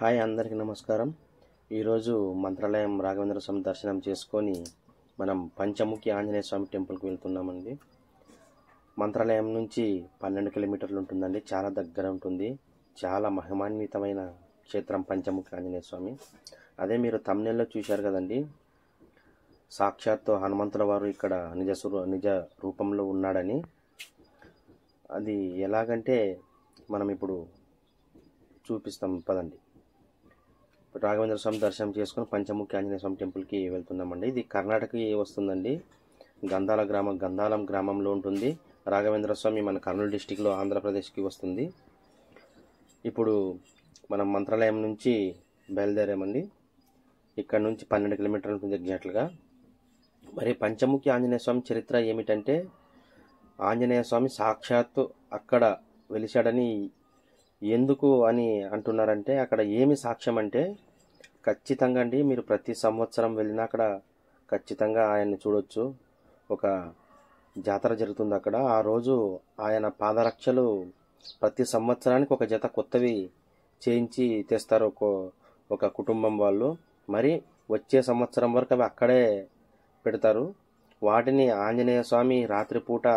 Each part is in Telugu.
హాయ్ అందరికీ నమస్కారం. ఈరోజు మంత్రాలయం రాఘవేంద్ర స్వామి దర్శనం చేసుకొని మనం పంచముఖి ఆంజనేయ స్వామి టెంపుల్కి వెళ్తున్నామండి. మంత్రాలయం నుంచి 12 కిలోమీటర్లు ఉంటుందండి. చాలా దగ్గర ఉంటుంది. చాలా మహిమాన్వితమైన క్షేత్రం పంచముఖి ఆంజనేయ స్వామి. అదే మీరు తమ్నెల్లో చూశారు కదండి, సాక్షాత్తు హనుమంతుల వారు ఇక్కడ నిజ రూపంలో ఉన్నాడని. అది ఎలాగంటే మనం ఇప్పుడు చూపిస్తాం పదండి. రాఘవేంద్ర స్వామి దర్శనం చేసుకుని పంచముఖి ఆంజనేయ స్వామి టెంపుల్కి వెళ్తున్నామండి. ఇది కర్ణాటకకి వస్తుందండి. గంధాలం గ్రామంలో ఉంటుంది. రాఘవేంద్ర స్వామి మన కర్నూలు డిస్టిక్లో ఆంధ్రప్రదేశ్కి వస్తుంది. ఇప్పుడు మనం మంత్రాలయం నుంచి బయలుదేరామండి. ఇక్కడ నుంచి 12 కిలోమీటర్లు ఉంటుంది ఎగ్జాక్ట్గా. మరి పంచముఖి ఆంజనేయ స్వామి చరిత్ర ఏమిటంటే, ఆంజనేయ స్వామి సాక్షాత్తు అక్కడ వెలిశాడని ఎందుకు అని అంటున్నారంటే, అక్కడ ఏమి సాక్ష్యం అంటే, ఖచ్చితంగా అండి మీరు ప్రతి సంవత్సరం వెళ్ళినా అక్కడ ఖచ్చితంగా ఆయన్ని చూడొచ్చు. ఒక జాతర జరుగుతుంది అక్కడ. ఆ రోజు ఆయన పాదరక్షలు ప్రతి సంవత్సరానికి ఒక జత కొత్తవి చేయించి తెస్తారు ఒక కుటుంబం వాళ్ళు. మరి వచ్చే సంవత్సరం వరకు అవి అక్కడే పెడతారు. వాటిని ఆంజనేయ స్వామి రాత్రిపూట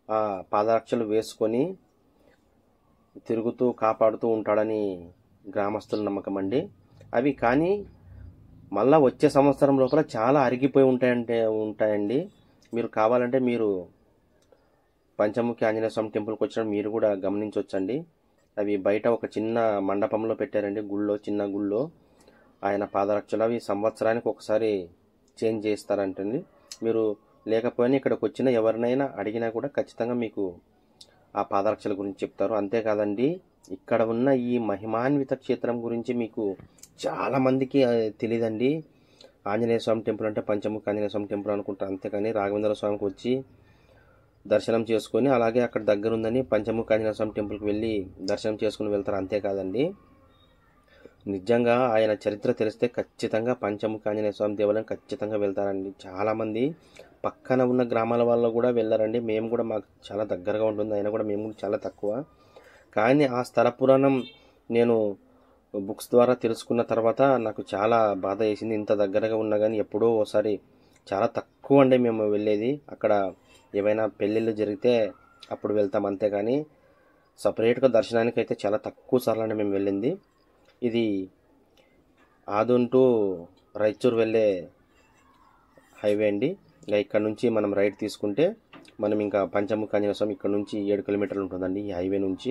ఆ పాదరక్షలు వేసుకొని తిరుగుతూ కాపాడుతూ ఉంటాడని గ్రామస్తుల నమ్మకం అండి. అవి కానీ మళ్ళా వచ్చే సంవత్సరం లోపల చాలా అరిగిపోయి ఉంటాయండి. మీరు కావాలంటే మీరు పంచముఖి ఆంజనేయ స్వామి టెంపుల్కి వచ్చిన మీరు కూడా గమనించవచ్చండి. అవి బయట ఒక చిన్న మండపంలో పెట్టారండి, చిన్న గుళ్ళో ఆయన పాదరక్షలు. అవి సంవత్సరానికి ఒకసారి చేంజ్ చేస్తారంటండి. మీరు లేకపోయినా ఇక్కడికి వచ్చిన ఎవరినైనా అడిగినా కూడా ఖచ్చితంగా మీకు ఆ పాదరక్షల గురించి చెప్తారు. అంతేకాదండి, ఇక్కడ ఉన్న ఈ మహిమాన్విత క్షేత్రం గురించి మీకు చాలా మందికి తెలియదండి. ఆంజనేయ స్వామి టెంపుల్ అంటే పంచముఖి ఆంజనేయ స్వామి టెంపుల్ అనుకుంటారు. అంతేకాని రాఘవేంద్ర స్వామికి వచ్చి దర్శనం చేసుకొని అలాగే అక్కడ దగ్గర ఉందని పంచముఖి ఆంజనేయ స్వామి టెంపుల్కి వెళ్ళి దర్శనం చేసుకుని వెళ్తారు. అంతేకాదండి, నిజంగా ఆయన చరిత్ర తెలిస్తే ఖచ్చితంగా పంచముఖి ఆంజనేయ స్వామి దేవాలయం ఖచ్చితంగా వెళ్తారండి. చాలామంది పక్కన ఉన్న గ్రామాల వాళ్ళు కూడా వెళ్ళారండి. మేము కూడా, మాకు చాలా దగ్గరగా ఉంటుంది, అయినా కూడా మేము కూడా చాలా తక్కువ. కానీ ఆ స్థల పురాణం నేను బుక్స్ ద్వారా తెలుసుకున్న తర్వాత నాకు చాలా బాధ వేసింది. ఇంత దగ్గరగా ఉన్నా కానీ ఎప్పుడో ఒకసారి, చాలా తక్కువ అండి మేము వెళ్ళేది. అక్కడ ఏమైనా పెళ్ళిళ్ళు జరిగితే అప్పుడు వెళ్తాం, అంతేగాని సపరేట్గా దర్శనానికి అయితే చాలా తక్కువ సార్లు అండి మేము వెళ్ళింది. ఇది ఆదుంటూ రాయచూరు వెళ్ళే హైవే అండి. ఇంకా ఇక్కడ నుంచి మనం రైట్ తీసుకుంటే మనం ఇంకా పంచముఖి ఆంజనేయ స్వామి ఇక్కడ నుంచి 7 కిలోమీటర్లు ఉంటుందండి. ఈ హైవే నుంచి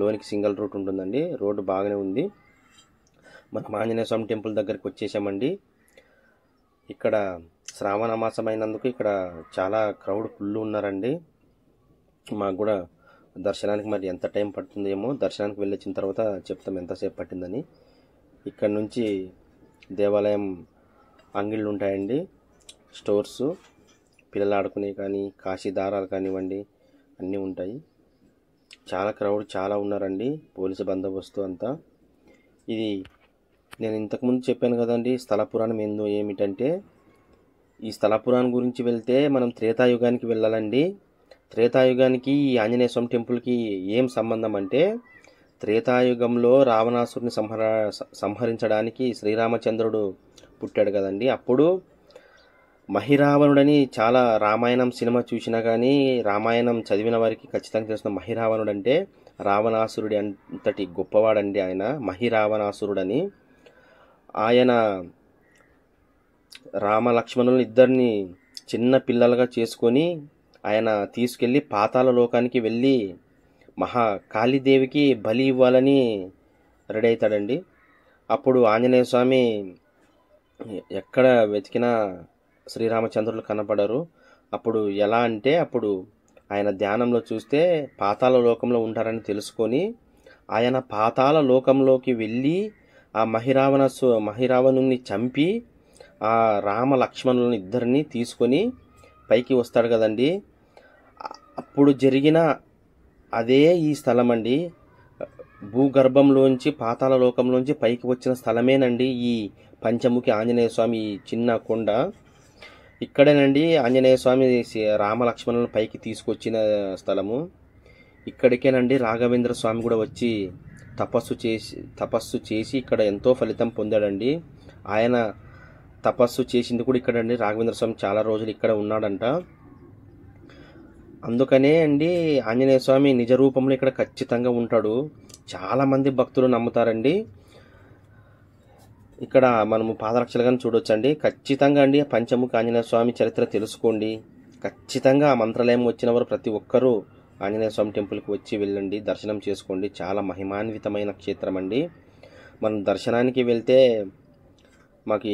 లోనికి సింగిల్ రూట్ ఉంటుందండి. రోడ్డు బాగానే ఉంది. మనం ఆంజనేయ స్వామి టెంపుల్ దగ్గరికి వచ్చేసామండి. ఇక్కడ శ్రావణ మాసం అయినందుకు ఇక్కడ చాలా క్రౌడ్ ఫుల్ ఉన్నారండి. మాకు కూడా దర్శనానికి మరి ఎంత టైం పడుతుందేమో, దర్శనానికి వెళ్ళొచ్చిన తర్వాత చెప్తాం ఎంతసేపు పట్టిందని. ఇక్కడ నుంచి దేవాలయం అంగిళ్ళు ఉంటాయండి, స్టోర్సు, పిల్లలు ఆడుకునే కానీ కాశీ దారాలు కానివ్వండి అన్నీ ఉంటాయి. చాలా క్రౌడ్ చాలా ఉన్నారండి, పోలీసు బందోబస్తు అంతా. ఇది నేను ఇంతకుముందు చెప్పాను కదండి, స్థల పురాణం ఏమిటంటే, ఈ స్థల పురాణం గురించి వెళ్తే మనం త్రేతాయుగానికి వెళ్ళాలండి. త్రేతాయుగానికి ఈ ఆంజనేయ స్వామి టెంపుల్కి ఏం సంబంధం అంటే, త్రేతాయుగంలో రావణాసురుని సంహరించడానికి శ్రీరామచంద్రుడు పుట్టాడు కదండి. అప్పుడు మహిరావణుడని, చాలా రామాయణం సినిమా చూసినా కానీ రామాయణం చదివిన వారికి ఖచ్చితంగా తెలిసిన మహిరావణుడు అంటే రావణాసురుడి అంతటి గొప్పవాడండి ఆయన, మహిరావణాసురుడని. ఆయన రామ లక్ష్మణులను ఇద్దరిని చిన్న పిల్లలుగా చేసుకొని ఆయన తీసుకెళ్ళి పాతాళ లోకానికి వెళ్ళి కాళీదేవికి బలి ఇవ్వాలని రెడీ అవుతాడండి. అప్పుడు ఆంజనేయ స్వామి ఎక్కడ వెతికినా శ్రీరామచంద్రులు కనపడరు. అప్పుడు ఎలా అంటే, అప్పుడు ఆయన ధ్యానంలో చూస్తే పాతాళ లోకంలో ఉంటారని తెలుసుకొని ఆయన పాతాళ లోకంలోకి వెళ్ళి ఆ మహిరావణుని చంపి ఆ రామ లక్ష్మణులను ఇద్దరిని తీసుకొని పైకి వస్తాడు కదండి. అప్పుడు జరిగిన అదే ఈ స్థలం అండి. భూగర్భంలోంచి పాతాళ లోకంలోంచి పైకి వచ్చిన స్థలమేనండి ఈ పంచముఖి ఆంజనేయ స్వామి చిన్న కొండ. ఇక్కడేనండి ఆంజనేయ స్వామి రామ లక్ష్మణులను పైకి తీసుకొచ్చిన స్థలము. ఇక్కడికేనండి రాఘవేంద్ర స్వామి కూడా వచ్చి తపస్సు చేసి ఇక్కడ ఎంతో ఫలితం పొందాడండి. ఆయన తపస్సు చేసింది కూడా ఇక్కడ అండి. రాఘవేంద్ర స్వామి చాలా రోజులు ఇక్కడ ఉన్నాడంట. అందుకనే అండి ఆంజనేయ స్వామి నిజ రూపంలో ఇక్కడ ఖచ్చితంగా ఉంటాడు. చాలామంది భక్తులు నమ్ముతారండి. ఇక్కడ మనము పాదరక్షలుగా చూడొచ్చండి. ఖచ్చితంగా అండి పంచముఖ ఆంజనేయ స్వామి చరిత్ర తెలుసుకోండి. ఖచ్చితంగా ఆ మంత్రాలయం వచ్చిన వారు ప్రతి ఒక్కరూ ఆంజనేయ స్వామి టెంపుల్కి వచ్చి వెళ్ళండి, దర్శనం చేసుకోండి. చాలా మహిమాన్వితమైన క్షేత్రం అండి. మనం దర్శనానికి వెళ్తే మాకు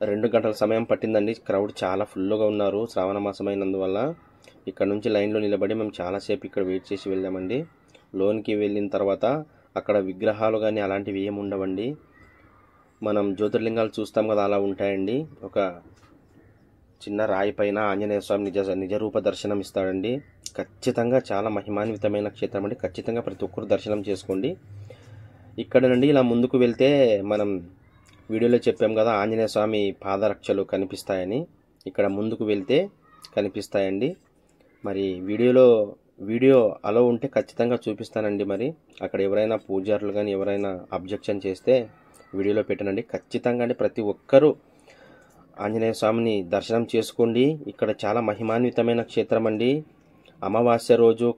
2 గంటల సమయం పట్టిందండి. క్రౌడ్ చాలా ఫుల్గా ఉన్నారు శ్రావణ మాసం అయినందువల్ల. ఇక్కడ నుంచి లైన్లో నిలబడి మేము చాలాసేపు ఇక్కడ వెయిట్ చేసి వెళ్ళామండి. లోనికి వెళ్ళిన తర్వాత అక్కడ విగ్రహాలు కానీ అలాంటివి ఏమి ఉండవండి. మనం జ్యోతిర్లింగాలు చూస్తాం కదా, అలా ఉంటాయండి. ఒక చిన్న రాయి పైన ఆంజనేయ స్వామి నిజరూప దర్శనం ఇస్తాడండి. ఖచ్చితంగా చాలా మహిమాన్వితమైన క్షేత్రం అండి. ఖచ్చితంగా ప్రతి ఒక్కరు దర్శనం చేసుకోండి. ఇక్కడ నుండి ఇలా ముందుకు వెళ్తే మనం వీడియోలో చెప్పాం కదా ఆంజనేయ స్వామి పాదరక్షలు కనిపిస్తాయని. ఇక్కడ ముందుకు వెళ్తే కనిపిస్తాయండి. మరి వీడియో అలో ఉంటే ఖచ్చితంగా చూపిస్తానండి. మరి అక్కడ ఎవరైనా పూజారులు కానీ ఎవరైనా అబ్జెక్షన్ చేస్తే వీడియోలో పెట్టనండి. ఖచ్చితంగా అండి ప్రతి ఒక్కరూ ఆంజనేయ స్వామిని దర్శనం చేసుకోండి. ఇక్కడ చాలా మహిమాన్వితమైన క్షేత్రం అండి. అమావాస్య రోజు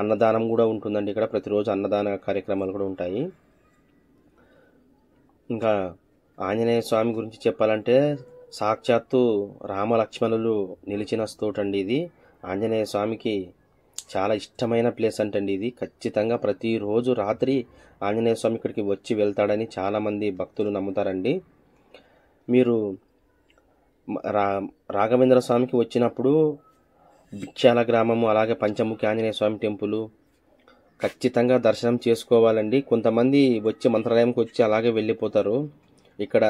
అన్నదానం కూడా ఉంటుందండి. ఇక్కడ ప్రతిరోజు అన్నదాన కార్యక్రమాలు కూడా ఉంటాయి. ఇంకా ఆంజనేయ స్వామి గురించి చెప్పాలంటే సాక్షాత్తు రామలక్ష్మణులు నిలిచిన స్తోటండి ఇది. ఆంజనేయ స్వామికి చాలా ఇష్టమైన ప్లేస్ అంటండి ఇది. ఖచ్చితంగా ప్రతిరోజు రాత్రి ఆంజనేయ స్వామి ఇక్కడికి వచ్చి వెళ్తాడని చాలామంది భక్తులు నమ్ముతారండి. మీరు రాఘవేంద్ర స్వామికి వచ్చినప్పుడు భిక్షాల గ్రామము అలాగే పంచముఖి ఆంజనేయ స్వామి టెంపుల్ ఖచ్చితంగా దర్శనం చేసుకోవాలండి. కొంతమంది వచ్చి మంత్రాలయంకి వచ్చి అలాగే వెళ్ళిపోతారు. ఇక్కడ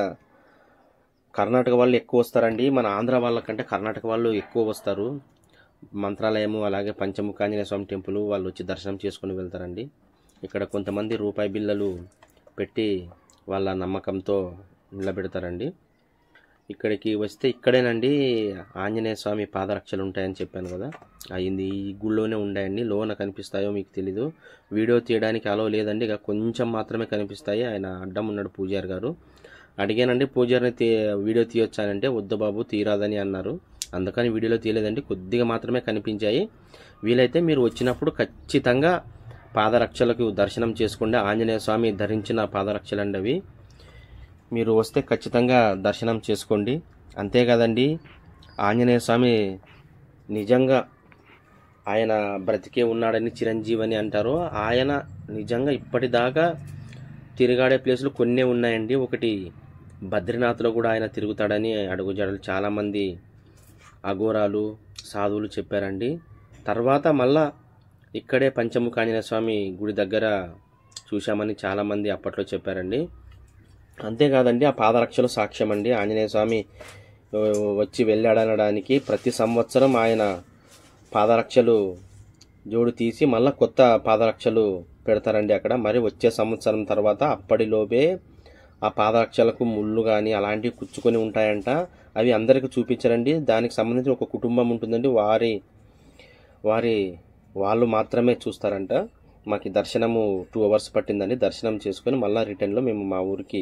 కర్ణాటక వాళ్ళు ఎక్కువ వస్తారండి. మన ఆంధ్ర వాళ్ళకంటే కర్ణాటక వాళ్ళు ఎక్కువ వస్తారు. మంత్రాలయము అలాగే పంచముఖి ఆంజనేయ స్వామి టెంపుల్ వాళ్ళు వచ్చి దర్శనం చేసుకుని వెళ్తారండి. ఇక్కడ కొంతమంది రూపాయి బిళ్ళలు పెట్టి వాళ్ళ నమ్మకంతో నిలబెడతారండి. ఇక్కడికి వస్తే ఇక్కడేనండి ఆంజనేయ స్వామి పాదరక్షలు ఉంటాయని చెప్పాను కదా, అయింది ఈ గుళ్ళోనే ఉన్నాయండి. లోన కనిపిస్తాయో మీకు తెలీదు, వీడియో తీయడానికి అలో లేదండి. ఇక కొంచెం మాత్రమే కనిపిస్తాయి. ఆయన అడ్డం ఉన్నాడు పూజారి గారు. అడిగానండి పూజారిని వీడియో తీయొచ్చానంటే వద్దు బాబు తీరాదని అన్నారు. అందుకని వీడియోలో తీయలేదండి, కొద్దిగా మాత్రమే కనిపించాయి. వీలైతే మీరు వచ్చినప్పుడు ఖచ్చితంగా పాదరక్షలకు దర్శనం చేసుకోండి. ఆంజనేయ స్వామి ధరించిన పాదరక్షలండి అవి. మీరు వస్తే ఖచ్చితంగా దర్శనం చేసుకోండి. అంతే కదండి, ఆంజనేయ స్వామి నిజంగా ఆయన బ్రతికే ఉన్నాడని చిరంజీవని అంటారు. ఆయన నిజంగా ఇప్పటిదాకా తిరిగాడే ప్లేసులు కొన్నే ఉన్నాయండి. ఒకటి బద్రీనాథ్లో కూడా ఆయన తిరుగుతాడని అడుగుజాడలు చాలామంది అఘోరాలు సాధువులు చెప్పారండి. తర్వాత మళ్ళా ఇక్కడే పంచముఖ ఆంజనేయ స్వామి గుడి దగ్గర చూశామని చాలామంది అప్పట్లో చెప్పారండి. అంతేకాదండి, ఆ పాదరక్షలు సాక్ష్యం అండి. ఆంజనేయ స్వామి వచ్చి వెళ్ళాడనడానికి ప్రతి సంవత్సరం ఆయన పాదరక్షలు జోడు తీసి మళ్ళీ కొత్త పాదరక్షలు పెడతారండి అక్కడ. మరి వచ్చే సంవత్సరం తర్వాత అప్పటిలోపే ఆ పాదరక్షలకు ముళ్ళు కానీ అలాంటివి కుచ్చుకొని ఉంటాయంట. అవి అందరికీ చూపించారండి. దానికి సంబంధించి ఒక కుటుంబం ఉంటుందండి, వాళ్ళు మాత్రమే చూస్తారంట. మాకు దర్శనము 2 hours పట్టిందండి. దర్శనం చేసుకొని మళ్ళీ రిటర్న్లో మేము మా ఊరికి